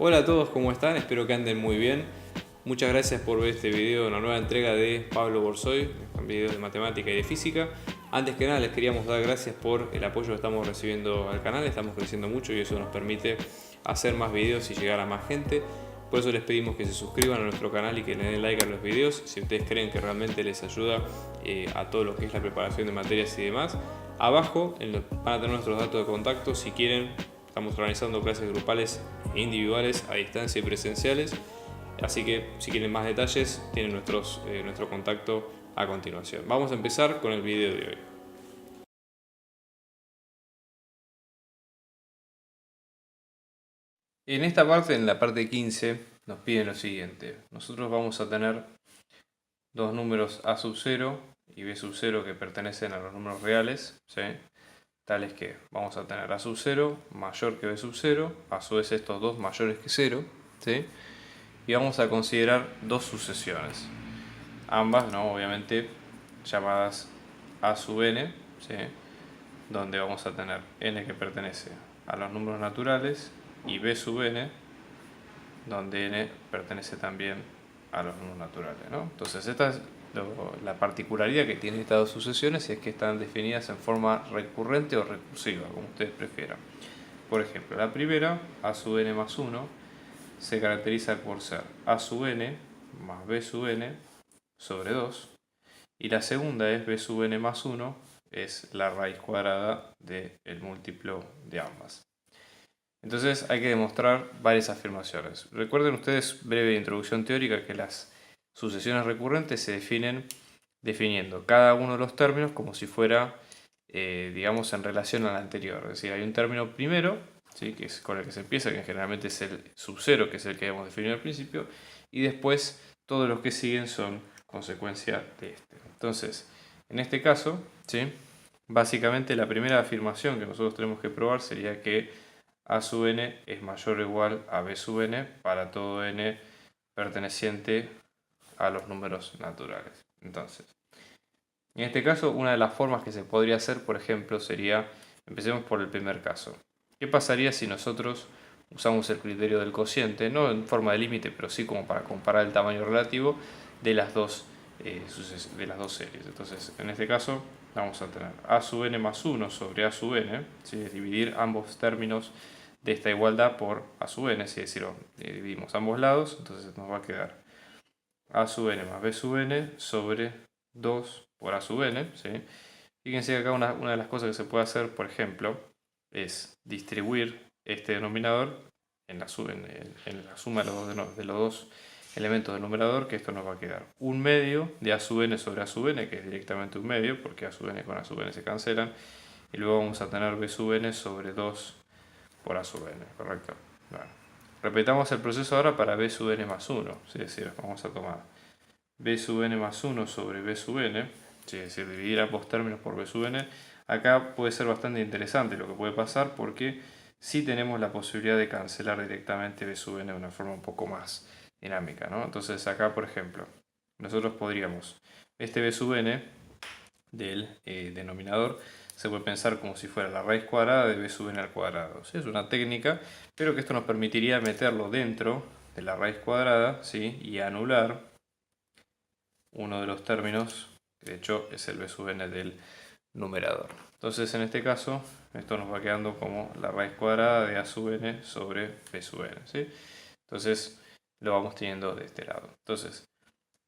Hola a todos, ¿cómo están? Espero que anden muy bien. Muchas gracias por ver este video, una nueva entrega de Pablo Borsoy, videos de matemática y de física. Antes que nada les queríamos dar gracias por el apoyo que estamos recibiendo al canal, estamos creciendo mucho y eso nos permite hacer más videos y llegar a más gente. Por eso les pedimos que se suscriban a nuestro canal y que le den like a los videos si ustedes creen que realmente les ayuda a todo lo que es la preparación de materias y demás. Abajo van a tener nuestros datos de contacto si quieren. Estamos organizando clases grupales e individuales a distancia y presenciales. Así que si quieren más detalles tienen nuestro contacto a continuación. Vamos a empezar con el video de hoy. En esta parte, en la parte 15, nos piden lo siguiente. Nosotros vamos a tener dos números a sub 0 y b sub 0 que pertenecen a los números reales, ¿sí? Tales que vamos a tener a sub 0 mayor que b sub 0, a su vez estos dos mayores que 0, ¿sí? Y vamos a considerar dos sucesiones, ambas, ¿no? Obviamente llamadas a sub n, ¿sí? Donde vamos a tener n que pertenece a los números naturales y b sub n, donde n pertenece también a los números naturales, ¿no? Entonces esta es la particularidad que tienen estas dos sucesiones, es que están definidas en forma recurrente o recursiva, como ustedes prefieran. Por ejemplo, la primera, a sub n más 1, se caracteriza por ser a sub n más b sub n sobre 2, y la segunda es b sub n más 1, es la raíz cuadrada del múltiplo de ambas. Entonces hay que demostrar varias afirmaciones. Recuerden ustedes, breve introducción teórica, que las sucesiones recurrentes se definen definiendo cada uno de los términos como si fuera, digamos, en relación al anterior. Es decir, hay un término primero, ¿sí? Que es con el que se empieza, que generalmente es el sub 0, que es el que hemos definido al principio, y después todos los que siguen son consecuencia de este. Entonces, en este caso, ¿sí? Básicamente la primera afirmación que nosotros tenemos que probar sería que a sub n es mayor o igual a b sub n para todo n perteneciente a los números naturales. Entonces, en este caso, una de las formas que se podría hacer, por ejemplo, sería, empecemos por el primer caso. ¿Qué pasaría si nosotros usamos el criterio del cociente, no en forma de límite, pero sí como para comparar el tamaño relativo de las dos series? Entonces, en este caso, vamos a tener a sub n más 1 sobre a sub n, ¿sí? Dividir ambos términos de esta igualdad por a sub n, es decir, dividimos ambos lados, entonces nos va a quedar a sub n más b sub n sobre 2 por a sub n, ¿sí? Fíjense que acá una de las cosas que se puede hacer, por ejemplo, es distribuir este denominador en la suma de los dos elementos del numerador, que esto nos va a quedar un medio de a sub n sobre a sub n, que es directamente un medio, porque a sub n con a sub n se cancelan, y luego vamos a tener b sub n sobre 2 por a sub n, ¿correcto? Bueno, repetamos el proceso ahora para b sub n más 1, es decir, vamos a tomar b sub n más 1 sobre b sub n, es decir, dividir ambos términos por b sub n. Acá puede ser bastante interesante lo que puede pasar, porque sí tenemos la posibilidad de cancelar directamente b sub n de una forma un poco más dinámica, ¿no? Entonces acá, por ejemplo, nosotros podríamos, este b sub n del denominador se puede pensar como si fuera la raíz cuadrada de b sub n al cuadrado, ¿sí? Es una técnica, pero que esto nos permitiría meterlo dentro de la raíz cuadrada, ¿sí? Y anular uno de los términos, que de hecho es el b sub n del numerador. Entonces, en este caso, esto nos va quedando como la raíz cuadrada de a sub n sobre b sub n, ¿sí? Entonces, lo vamos teniendo de este lado. Entonces,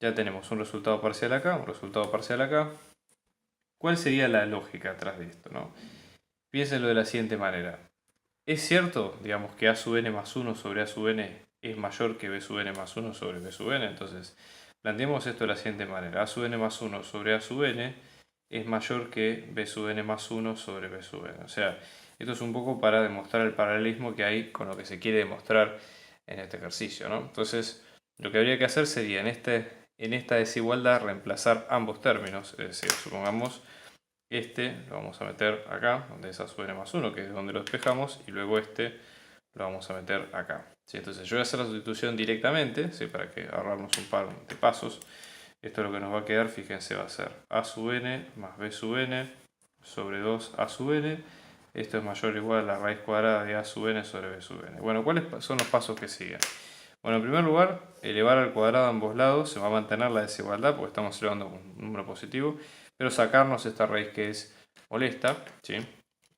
ya tenemos un resultado parcial acá, un resultado parcial acá. ¿Cuál sería la lógica atrás de esto, no? Piénsenlo de la siguiente manera. ¿Es cierto, digamos, que a sub n más 1 sobre a sub n es mayor que b sub n más 1 sobre b sub n? Entonces, planteemos esto de la siguiente manera. A sub n más 1 sobre a sub n es mayor que b sub n más 1 sobre b sub n. O sea, esto es un poco para demostrar el paralelismo que hay con lo que se quiere demostrar en este ejercicio, ¿no? Entonces, lo que habría que hacer sería en esta desigualdad reemplazar ambos términos. Es decir, supongamos este lo vamos a meter acá, donde es a sub n más 1, que es donde lo despejamos, y luego este lo vamos a meter acá, ¿sí? Entonces yo voy a hacer la sustitución directamente, ¿sí? Para que ahorrarnos un par de pasos. Esto lo que nos va a quedar, fíjense, va a ser a sub n más b sub n sobre 2 a sub n esto es mayor o igual a la raíz cuadrada de a sub n sobre b sub n. Bueno, ¿cuáles son los pasos que siguen? Bueno, en primer lugar, elevar al cuadrado a ambos lados, se va a mantener la desigualdad porque estamos elevando un número positivo, pero sacarnos esta raíz que es molesta, ¿sí?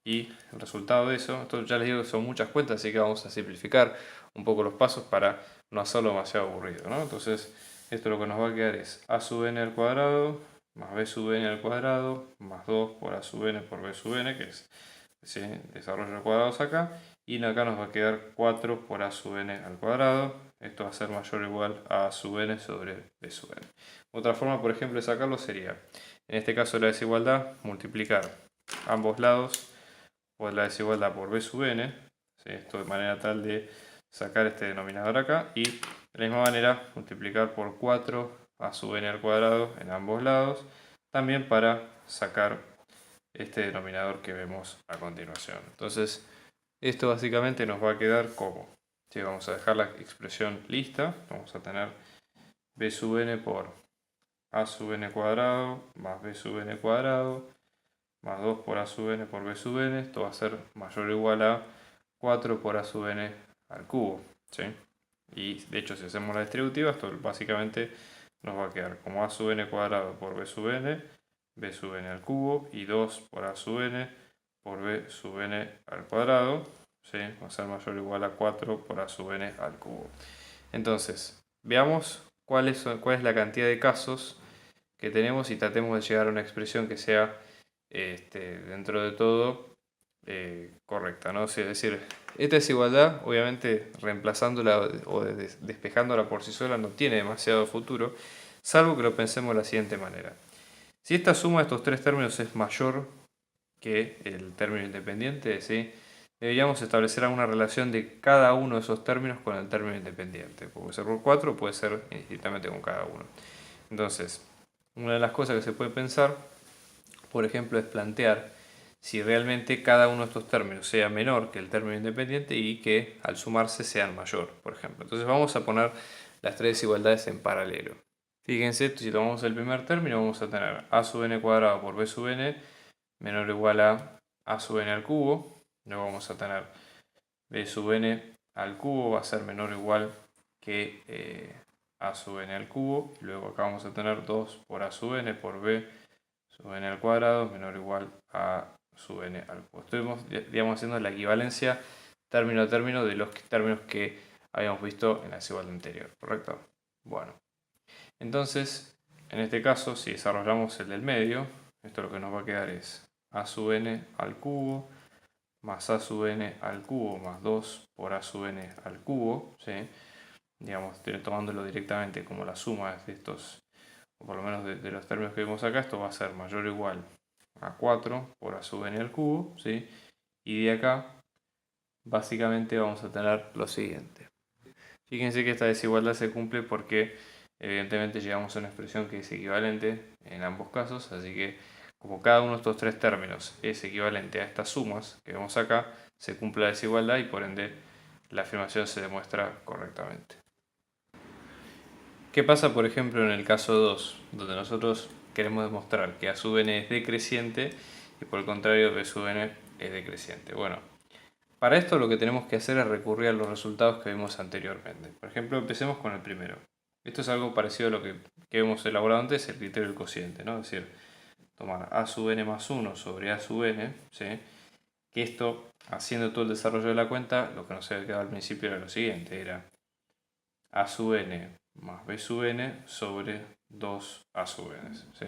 Y el resultado de eso, esto ya les digo que son muchas cuentas, así que vamos a simplificar un poco los pasos para no hacerlo demasiado aburrido, ¿no? Entonces, esto lo que nos va a quedar es a sub n al cuadrado más b sub n al cuadrado más 2 por a sub n por b sub n, que es ese desarrollo de cuadrados acá, y acá nos va a quedar 4 por a sub n al cuadrado. Esto va a ser mayor o igual a sub n sobre b sub n. Otra forma, por ejemplo, de sacarlo sería, en este caso la desigualdad, multiplicar ambos lados por la desigualdad por b sub n, ¿sí? Esto de manera tal de sacar este denominador acá, y de la misma manera multiplicar por 4 a sub n al cuadrado en ambos lados, también para sacar este denominador que vemos a continuación. Entonces, esto básicamente nos va a quedar como, ¿sí? Vamos a dejar la expresión lista, vamos a tener b sub n por a sub n cuadrado más b sub n cuadrado más 2 por a sub n por b sub n. Esto va a ser mayor o igual a 4 por a sub n al cubo, ¿sí? Y de hecho, si hacemos la distributiva, esto básicamente nos va a quedar como a sub n cuadrado por b sub n, b sub n al cubo, y 2 por a sub n por b sub n al cuadrado, ¿sí? Va a ser mayor o igual a 4 por a sub n al cubo. Entonces, veamos cuál es la cantidad de casos que tenemos y tratemos de llegar a una expresión que sea dentro de todo correcta, ¿no? Es decir, esta desigualdad, obviamente reemplazándola o despejándola por sí sola, no tiene demasiado futuro, salvo que lo pensemos de la siguiente manera. Si esta suma de estos tres términos es mayor que el término independiente, ¿sí? Deberíamos establecer alguna relación de cada uno de esos términos con el término independiente. Puede ser por 4, puede ser indistintamente con cada uno. Entonces, una de las cosas que se puede pensar, por ejemplo, es plantear si realmente cada uno de estos términos sea menor que el término independiente y que al sumarse sean mayor, por ejemplo. Entonces vamos a poner las tres desigualdades en paralelo. Fíjense, si tomamos el primer término, vamos a tener a sub n cuadrado por b sub n menor o igual a sub n al cubo. Luego vamos a tener b sub n al cubo va a ser menor o igual que a sub n al cubo. Luego acá vamos a tener 2 por a sub n por b sub n al cuadrado menor o igual a sub n al cubo. Estuvimos, digamos, haciendo la equivalencia término a término de los términos que habíamos visto en la desigualdad anterior, ¿correcto? Bueno, entonces, en este caso, si desarrollamos el del medio, esto lo que nos va a quedar es a sub n al cubo más a sub n al cubo más 2 por a sub n al cubo, ¿sí? Digamos, tomándolo directamente como la suma de estos, o por lo menos de los términos que vemos acá, esto va a ser mayor o igual a 4 por a sub n al cubo, ¿sí? Y de acá, básicamente vamos a tener lo siguiente. Fíjense que esta desigualdad se cumple porque evidentemente llegamos a una expresión que es equivalente en ambos casos, así que como cada uno de estos tres términos es equivalente a estas sumas que vemos acá, se cumple la desigualdad y por ende la afirmación se demuestra correctamente. ¿Qué pasa, por ejemplo, en el caso 2, donde nosotros queremos demostrar que a sub n es decreciente y por el contrario b sub n es decreciente? Bueno, para esto lo que tenemos que hacer es recurrir a los resultados que vimos anteriormente. Por ejemplo, empecemos con el primero. Esto es algo parecido a lo que hemos elaborado antes, el criterio del cociente, ¿no? Es decir, tomar a sub n más 1 sobre a sub n, ¿sí? Que esto, haciendo todo el desarrollo de la cuenta, lo que nos había quedado al principio era lo siguiente, era a sub n más b sub n sobre 2a sub n, ¿sí?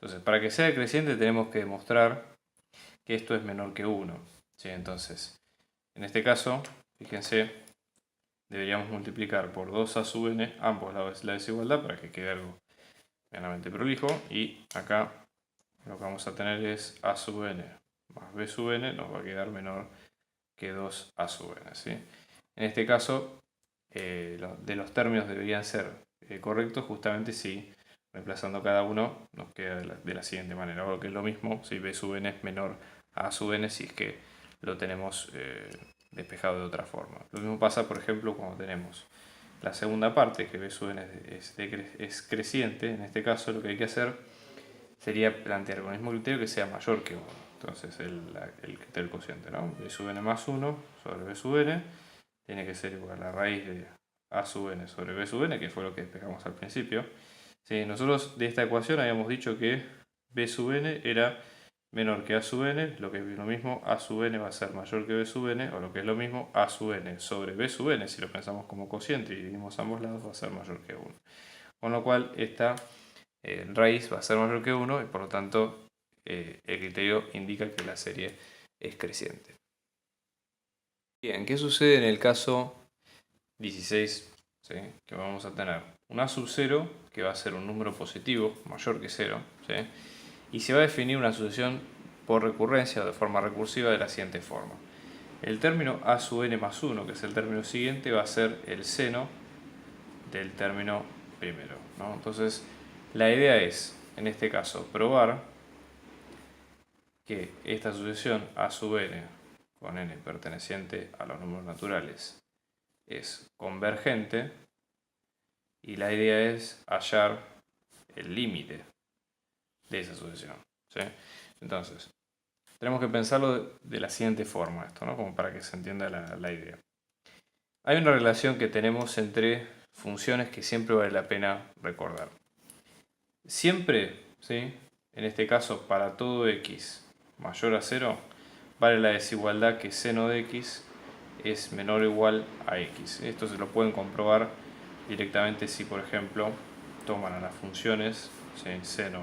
Entonces, para que sea decreciente tenemos que demostrar que esto es menor que 1, ¿sí? Entonces, en este caso, fíjense, deberíamos multiplicar por 2a sub n ambos lados de la desigualdad para que quede algo medianamente prolijo. Y acá lo que vamos a tener es a sub n más b sub n nos va a quedar menor que 2a sub n, ¿sí? En este caso, de los términos deberían ser correctos justamente si reemplazando cada uno nos queda de la siguiente manera. O que es lo mismo si b sub n es menor a sub n si es que lo tenemos despejado de otra forma. Lo mismo pasa, por ejemplo, cuando tenemos la segunda parte, que b sub n es creciente. En este caso lo que hay que hacer sería plantear con el mismo criterio que sea mayor que 1. entonces el cociente, ¿no? B sub n más 1 sobre B sub n tiene que ser igual a la raíz de A sub n sobre B sub n, que fue lo que despejamos al principio. Sí, nosotros de esta ecuación habíamos dicho que B sub n era menor que A sub n, lo que es lo mismo, A sub n va a ser mayor que B sub n, o lo que es lo mismo, A sub n sobre B sub n, si lo pensamos como cociente y dividimos ambos lados, va a ser mayor que 1. Con lo cual esta raíz va a ser mayor que 1 y por lo tanto el criterio indica que la serie es creciente. Bien, ¿qué sucede en el caso 16? ¿Sí? Que vamos a tener un A sub 0 que va a ser un número positivo mayor que 0, ¿sí? Y se va a definir una sucesión por recurrencia o de forma recursiva de la siguiente forma. El término A sub n más 1, que es el término siguiente, va a ser el seno del término primero, ¿no? Entonces, la idea es, en este caso, probar que esta sucesión A sub n con n perteneciente a los números naturales es convergente y la idea es hallar el límite de esa sucesión, ¿sí? Entonces, tenemos que pensarlo de la siguiente forma, esto, ¿no? Como para que se entienda la idea. Hay una relación que tenemos entre funciones que siempre vale la pena recordar. Siempre, ¿sí? En este caso, para todo x mayor a 0, vale la desigualdad que seno de x es menor o igual a x. Esto se lo pueden comprobar directamente si, por ejemplo, toman a las funciones, ¿sí? Seno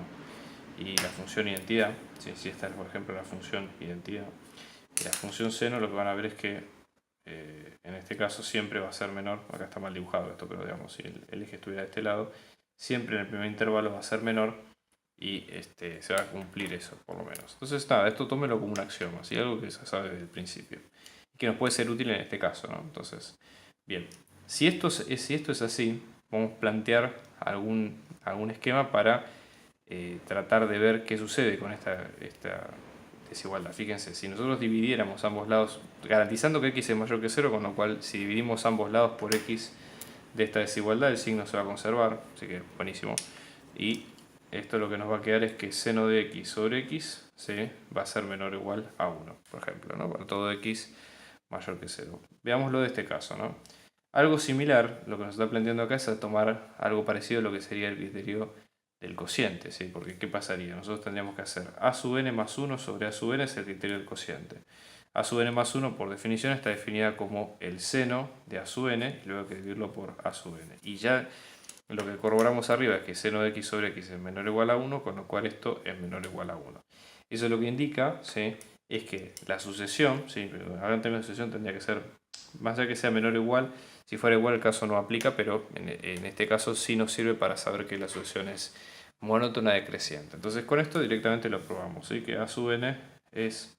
y la función identidad. ¿Sí? Si esta es, por ejemplo, la función identidad. Y la función seno, lo que van a ver es que en este caso siempre va a ser menor. Acá está mal dibujado esto, pero digamos, si el eje estuviera de este lado, siempre en el primer intervalo va a ser menor y se va a cumplir eso, por lo menos. Entonces, nada, esto tómelo como un axioma, ¿sí? Algo que se sabe desde el principio, que nos puede ser útil en este caso, ¿no? Entonces, bien, si esto es así, vamos a plantear algún esquema para tratar de ver qué sucede con esta desigualdad. Fíjense, si nosotros dividiéramos ambos lados, garantizando que x es mayor que 0, con lo cual si dividimos ambos lados por x de esta desigualdad, el signo se va a conservar, así que buenísimo. Y esto lo que nos va a quedar es que seno de x sobre x, ¿sí? Va a ser menor o igual a 1, por ejemplo, ¿no? Para todo x mayor que 0. Veámoslo de este caso, ¿no? Algo similar, lo que nos está planteando acá es a tomar algo parecido a lo que sería el criterio del cociente, ¿sí? Porque ¿qué pasaría? Nosotros tendríamos que hacer a sub n más 1 sobre a sub n es el criterio del cociente. A sub n más 1 por definición está definida como el seno de a sub n y luego hay que dividirlo por a sub n. Y ya lo que corroboramos arriba es que seno de x sobre x es menor o igual a 1, con lo cual esto es menor o igual a 1. Eso lo que indica, ¿sí? Es que la sucesión, ¿sí? Ahora en términos de sucesión tendría que ser, más allá que sea menor o igual, si fuera igual el caso no aplica, pero en este caso sí nos sirve para saber que la sucesión es monótona decreciente. Entonces con esto directamente lo probamos, ¿sí? Que a sub n es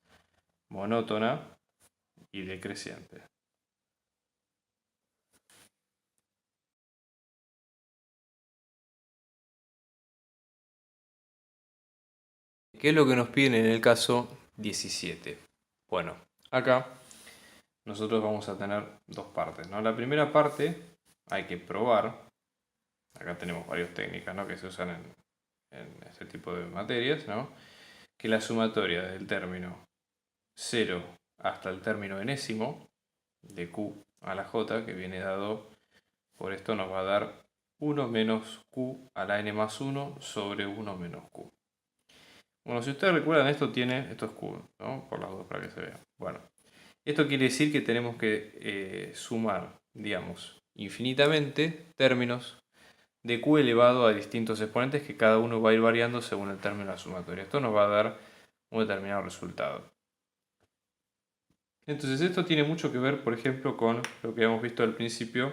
monótona y decreciente. ¿Qué es lo que nos piden en el caso 17? Bueno, acá nosotros vamos a tener dos partes, ¿no? La primera parte hay que probar, acá tenemos varias técnicas, ¿no? Que se usan en este tipo de materias, ¿no? Que la sumatoria del término 0 hasta el término enésimo de q a la j, que viene dado por esto, nos va a dar 1 menos q a la n más 1 sobre 1 menos q. Bueno, si ustedes recuerdan, esto es q, ¿no? Por las dos para que se vea. Bueno, esto quiere decir que tenemos que sumar, digamos, infinitamente términos de q elevado a distintos exponentes que cada uno va a ir variando según el término de la sumatoria. Esto nos va a dar un determinado resultado. Entonces esto tiene mucho que ver, por ejemplo, con lo que hemos visto al principio,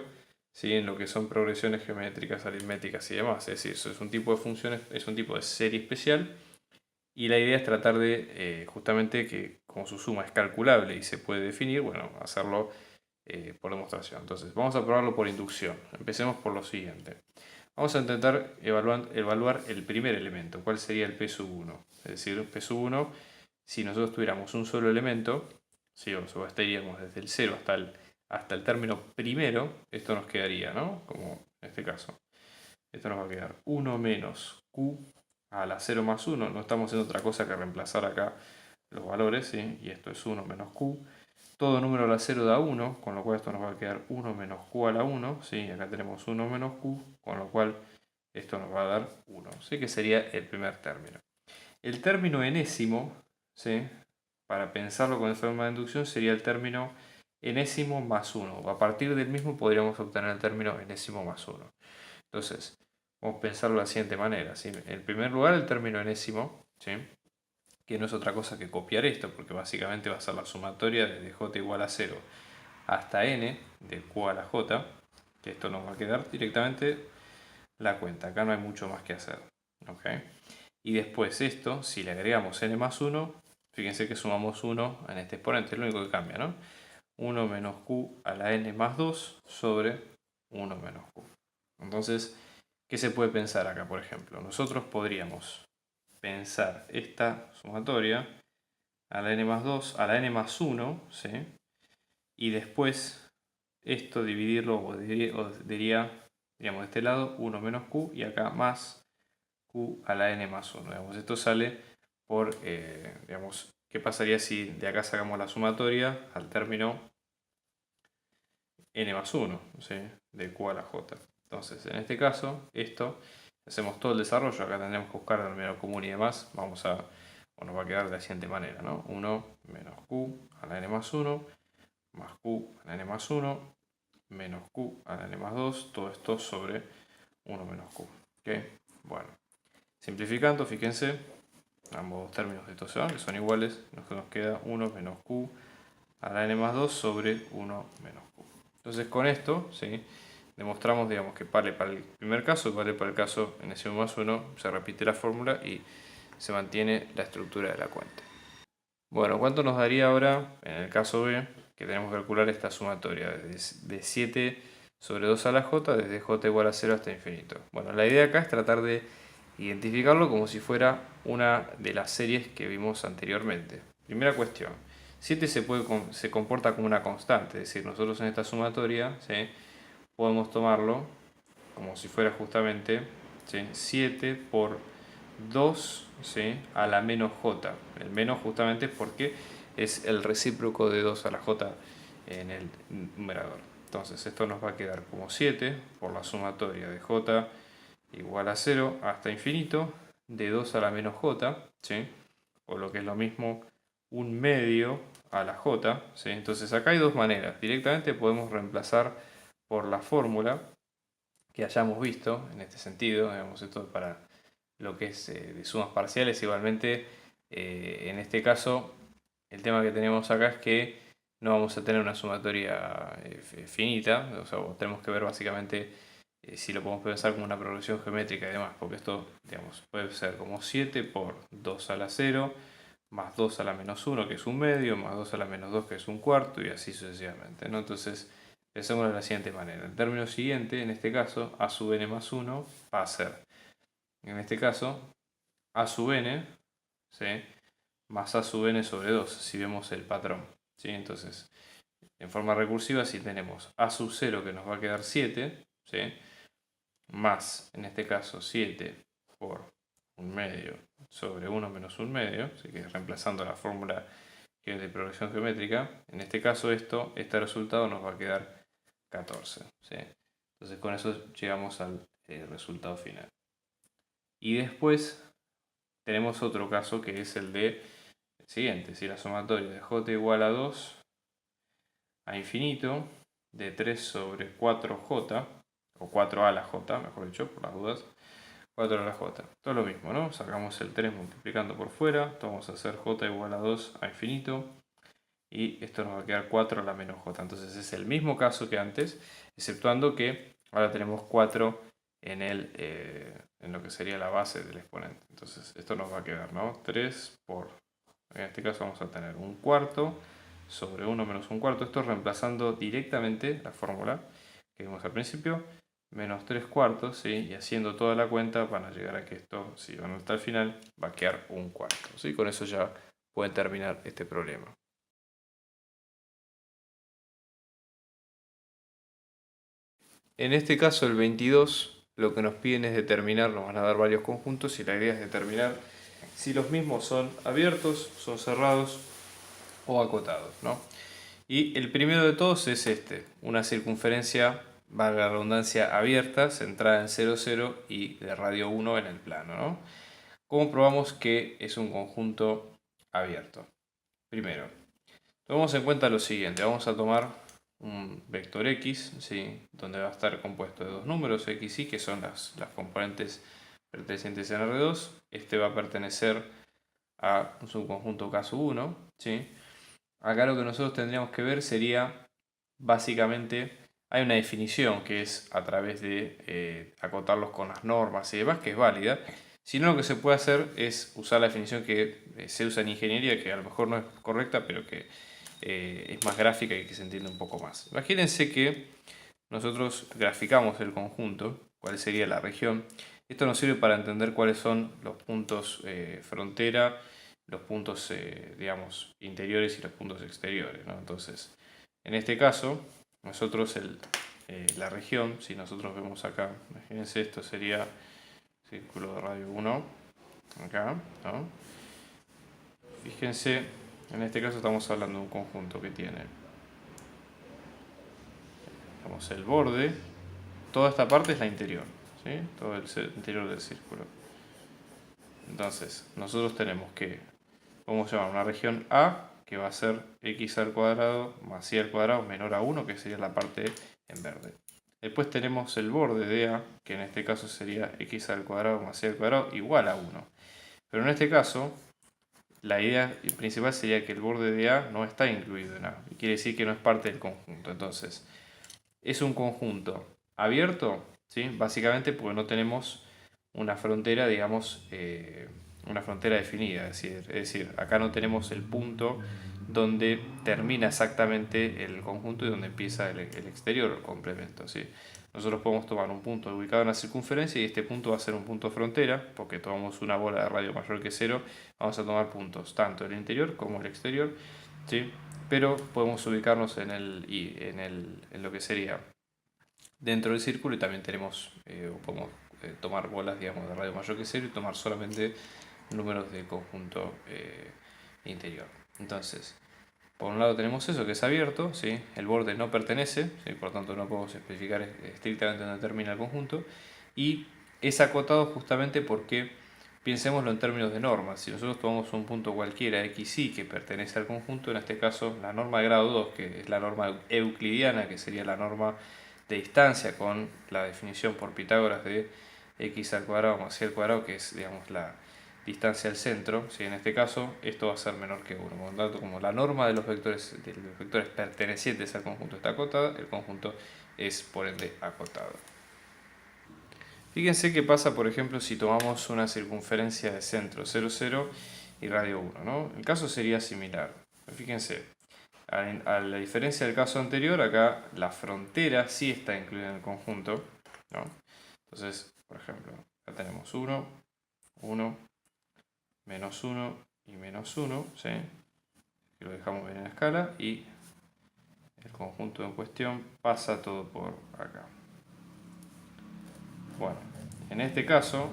¿sí? En lo que son progresiones geométricas, aritméticas y demás. Es decir, eso es un tipo de funciones, es un tipo de serie especial y la idea es tratar de justamente que como su suma es calculable y se puede definir, bueno, hacerlo por demostración. Entonces vamos a probarlo por inducción. Empecemos por lo siguiente. Vamos a intentar evaluar el primer elemento. ¿Cuál sería el p sub 1? Es decir, p sub 1, si nosotros tuviéramos un solo elemento, si estaríamos desde el 0 hasta el término primero, esto nos quedaría, ¿no? Como en este caso. Esto nos va a quedar 1 menos q a la 0 más 1. No estamos haciendo otra cosa que reemplazar acá los valores, ¿sí? Y esto es 1 menos q. Todo número a la 0 da 1, con lo cual esto nos va a quedar 1 menos q a la 1, ¿sí? Acá tenemos 1 menos q, con lo cual esto nos va a dar 1, ¿sí? Que sería el primer término. El término enésimo, ¿sí? Para pensarlo con el forma de inducción, sería el término enésimo más 1. A partir del mismo podríamos obtener el término enésimo más 1. Entonces, vamos a pensarlo de la siguiente manera, ¿sí? En primer lugar, el término enésimo, ¿sí? Que no es otra cosa que copiar esto, porque básicamente va a ser la sumatoria desde j igual a 0 hasta n de q a la j, que esto nos va a quedar directamente la cuenta. Acá no hay mucho más que hacer, ¿ok? Y después esto, si le agregamos n más 1, fíjense que sumamos 1 en este exponente, es lo único que cambia, ¿no? 1 menos q a la n más 2 sobre 1 menos q. Entonces, ¿qué se puede pensar acá, por ejemplo? Nosotros podríamos pensar esta sumatoria a la n más 2, a la n más 1, ¿sí? Y después esto dividirlo, o diría, digamos, de este lado 1 menos q y acá más q a la n más 1. Digamos, esto sale por, digamos, ¿qué pasaría si de acá sacamos la sumatoria al término n más 1, ¿sí? De q a la j? Entonces, en este caso, esto, hacemos todo el desarrollo, acá tendremos que buscar el denominador común y demás, nos va a quedar de la siguiente manera, ¿no? 1 menos q a la n más 1, más q a la n más 1, menos q a la n más 2, todo esto sobre 1 menos q. ¿Ok? Bueno, simplificando, fíjense, ambos términos de estos se van, que son iguales, nos queda 1 menos q a la n más 2 sobre 1 menos q. Entonces con esto, ¿sí? Demostramos, digamos, que vale para el primer caso, vale para el caso enésimo más 1, se repite la fórmula y se mantiene la estructura de la cuenta. Bueno, ¿cuánto nos daría ahora, en el caso B, que tenemos que calcular esta sumatoria de 7 sobre 2 a la j, desde j igual a 0 hasta infinito? Bueno, la idea acá es tratar de identificarlo como si fuera una de las series que vimos anteriormente. Primera cuestión, 7 se comporta como una constante, es decir, nosotros en esta sumatoria, ¿sí? Podemos tomarlo como si fuera justamente, ¿sí? 7 por 2, ¿sí? A la menos j. El menos justamente porque es el recíproco de 2 a la j en el numerador. Entonces esto nos va a quedar como 7 por la sumatoria de j igual a 0 hasta infinito de 2 a la menos j, ¿sí? O lo que es lo mismo, 1/2 a la j, ¿sí? Entonces acá hay dos maneras. Directamente podemos reemplazar por la fórmula que hayamos visto en este sentido, digamos, esto para lo que es de sumas parciales. Igualmente, en este caso, el tema que tenemos acá es que no vamos a tener una sumatoria finita, o sea, tenemos que ver básicamente si lo podemos pensar como una progresión geométrica y demás, porque esto, digamos, puede ser como 7 por 2 a la 0, más 2 a la menos 1, que es 1/2, más 2 a la menos 2, que es 1/4, y así sucesivamente, ¿no? Entonces, pensemos de la siguiente manera. El término siguiente, en este caso, a sub n más 1, va a ser, en este caso, a sub n, ¿sí? Más a sub n sobre 2, si vemos el patrón, ¿sí? Entonces, en forma recursiva, si tenemos a sub 0, que nos va a quedar 7, ¿sí? Más, en este caso, 7 por 1/2 sobre 1 menos 1/2, así que reemplazando la fórmula que es de progresión geométrica, en este caso este resultado nos va a quedar 14, ¿sí? Entonces con eso llegamos al resultado final. Y después tenemos otro caso que es el de siguiente, si la sumatoria de j igual a 2 a infinito de 3 sobre 4j, o 4 a la j, mejor dicho, por las dudas, 4 a la j. Todo lo mismo, ¿no? Sacamos el 3 multiplicando por fuera, esto vamos a hacer j igual a 2 a infinito, y esto nos va a quedar 4 a la menos j. Entonces es el mismo caso que antes, exceptuando que ahora tenemos 4 en lo que sería la base del exponente. Entonces esto nos va a quedar, ¿no? 3 por, en este caso vamos a tener 1/4 sobre 1 menos 1/4. Esto reemplazando directamente la fórmula que vimos al principio, menos 3/4, ¿sí? Y haciendo toda la cuenta van a llegar a que esto, si van hasta el final, va a quedar 1/4, ¿sí? Con eso ya pueden terminar este problema. En este caso, el 22, lo que nos piden es determinar, nos van a dar varios conjuntos y la idea es determinar si los mismos son abiertos, son cerrados o acotados, ¿no? Y el primero de todos es este, una circunferencia, valga la redundancia, abierta, centrada en 0, 0 y de radio 1 en el plano, ¿no? ¿Cómo probamos que es un conjunto abierto? Primero, tomemos en cuenta lo siguiente, vamos a tomar un vector x, ¿sí? Donde va a estar compuesto de dos números x y, que son las componentes pertenecientes en R2. Este va a pertenecer a un subconjunto caso 1, ¿sí? Acá lo que nosotros tendríamos que ver sería, básicamente, hay una definición que es a través de acotarlos con las normas y demás, que es válida. Si no, lo que se puede hacer es usar la definición que se usa en ingeniería, que a lo mejor no es correcta, pero que es más gráfica y que se entiende un poco más. Imagínense que nosotros graficamos el conjunto, cuál sería la región. Esto nos sirve para entender cuáles son los puntos frontera, los puntos, digamos, interiores y los puntos exteriores, ¿no? Entonces, en este caso, nosotros la región, si nosotros vemos acá, imagínense, esto sería círculo de radio 1, acá, ¿no? Fíjense, en este caso estamos hablando de un conjunto que tiene, digamos, el borde, toda esta parte es la interior, ¿sí? Todo el interior del círculo. Entonces, nosotros tenemos que, vamos a llamar una región A, que va a ser x al cuadrado más y al cuadrado menor a 1, que sería la parte en verde. Después tenemos el borde de A, que en este caso sería x al cuadrado más y al cuadrado igual a 1. Pero en este caso, la idea principal sería que el borde de A no está incluido en A. Y quiere decir que no es parte del conjunto. Entonces, es un conjunto abierto, ¿sí? Básicamente porque no tenemos una frontera, digamos, una frontera definida. Es decir, acá no tenemos el punto donde termina exactamente el conjunto y donde empieza el exterior, el complemento, ¿sí? Nosotros podemos tomar un punto ubicado en la circunferencia y este punto va a ser un punto frontera, porque tomamos una bola de radio mayor que 0, vamos a tomar puntos tanto el interior como el exterior, ¿sí? Pero podemos ubicarnos en lo que sería dentro del círculo y también tenemos, podemos tomar bolas, digamos, de radio mayor que 0 y tomar solamente números del conjunto interior. Entonces, por un lado tenemos eso que es abierto, ¿sí? El borde no pertenece, ¿sí? Por tanto no podemos especificar estrictamente dónde termina el conjunto, y es acotado justamente porque, piensémoslo en términos de normas, si nosotros tomamos un punto cualquiera xy que pertenece al conjunto, en este caso la norma de grado 2, que es la norma euclidiana, que sería la norma de distancia con la definición por Pitágoras de x al cuadrado más y al cuadrado, que es, digamos, la distancia al centro, ¿sí? En este caso esto va a ser menor que 1, por lo tanto, como la norma de los vectores pertenecientes al conjunto está acotada, el conjunto es por ende acotado. Fíjense qué pasa, por ejemplo, si tomamos una circunferencia de centro 0, 0 y radio 1, ¿no? El caso sería similar. Fíjense, a la diferencia del caso anterior, acá la frontera sí está incluida en el conjunto, ¿no? Entonces, por ejemplo, acá tenemos 1, 1, menos 1 y menos 1, ¿sí? Que lo dejamos bien en la escala, y el conjunto en cuestión pasa todo por acá. Bueno, en este caso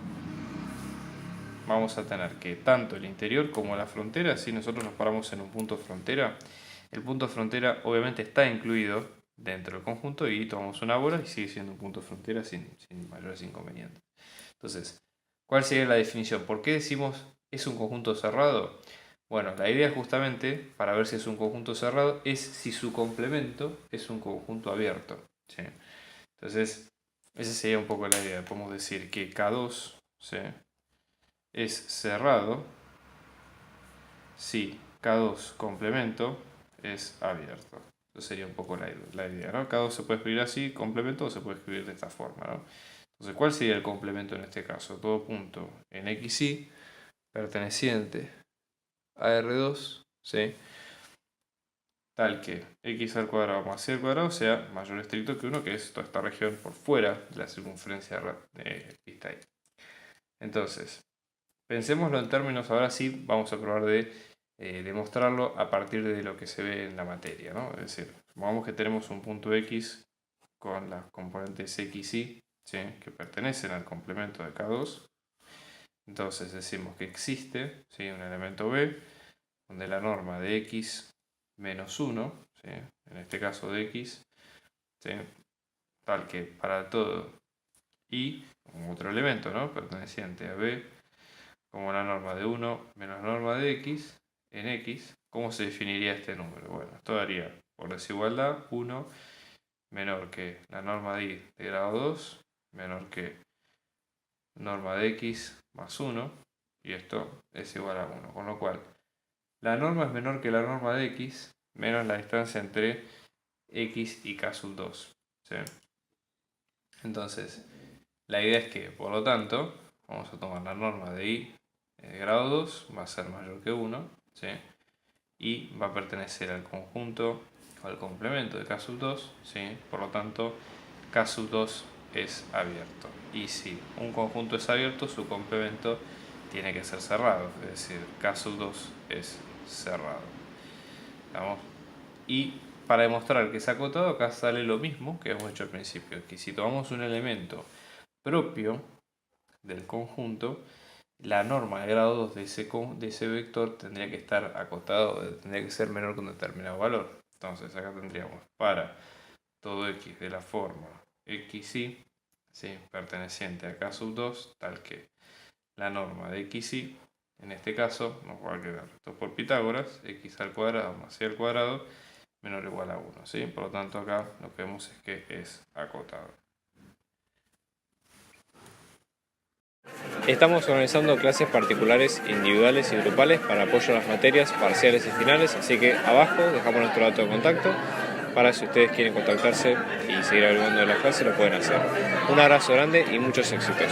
vamos a tener que tanto el interior como la frontera, si nosotros nos paramos en un punto frontera, el punto frontera obviamente está incluido dentro del conjunto y tomamos una bola y sigue siendo un punto frontera sin mayores inconvenientes. Entonces, ¿cuál sería la definición? ¿Por qué decimos es un conjunto cerrado? Bueno, la idea justamente, para ver si es un conjunto cerrado, es si su complemento es un conjunto abierto, ¿sí? Entonces, esa sería un poco la idea. Podemos decir que K2, ¿sí?, es cerrado si K2 complemento es abierto. Eso sería un poco la idea, ¿no? K2 se puede escribir así, complemento, o se puede escribir de esta forma, ¿no? Entonces, ¿cuál sería el complemento en este caso? Todo punto en xy perteneciente a R2, ¿sí?, tal que x al cuadrado más y al cuadrado sea mayor o estricto que 1, que es toda esta región por fuera de la circunferencia que está ahí. Entonces, pensémoslo en términos, ahora sí vamos a probar de demostrarlo a partir de lo que se ve en la materia, ¿no? Es decir, supongamos que tenemos un punto x con las componentes x y, ¿sí?, que pertenecen al complemento de K2. Entonces decimos que existe, ¿sí?, un elemento B donde la norma de x menos 1, ¿sí?, en este caso de x, ¿sí?, tal que para todo y como otro elemento, ¿no?, perteneciente a B, como la norma de 1 menos la norma de x en x, ¿cómo se definiría este número? Bueno, esto daría por desigualdad 1 menor que la norma de y de grado 2 menor que norma de x más 1, y esto es igual a 1, con lo cual la norma es menor que la norma de x menos la distancia entre x y k sub 2, ¿sí? Entonces, la idea es que, por lo tanto, vamos a tomar la norma de y de grado 2, va a ser mayor que 1, ¿sí?, y va a pertenecer al conjunto o al complemento de k sub 2, ¿sí?, por lo tanto, k sub 2 es abierto. Y si un conjunto es abierto, su complemento tiene que ser cerrado, es decir, k sub 2 es cerrado. ¿Vamos? Y para demostrar que es acotado, acá sale lo mismo que hemos hecho al principio, que si tomamos un elemento propio del conjunto, la norma de grado 2 de ese vector tendría que estar acotado, tendría que ser menor que un determinado valor. Entonces acá tendríamos para todo x de la forma xy, ¿sí?, perteneciente a k sub 2, tal que la norma de xy, en este caso nos va a quedar esto por Pitágoras, x al cuadrado más y al cuadrado menor o igual a 1, ¿sí? Por lo tanto acá lo que vemos es que es acotado. Estamos organizando clases particulares, individuales y grupales para apoyo a las materias parciales y finales, así que abajo dejamos nuestro dato de contacto para si ustedes quieren contactarse y seguir averiguando de las clases lo pueden hacer. Un abrazo grande y muchos éxitos.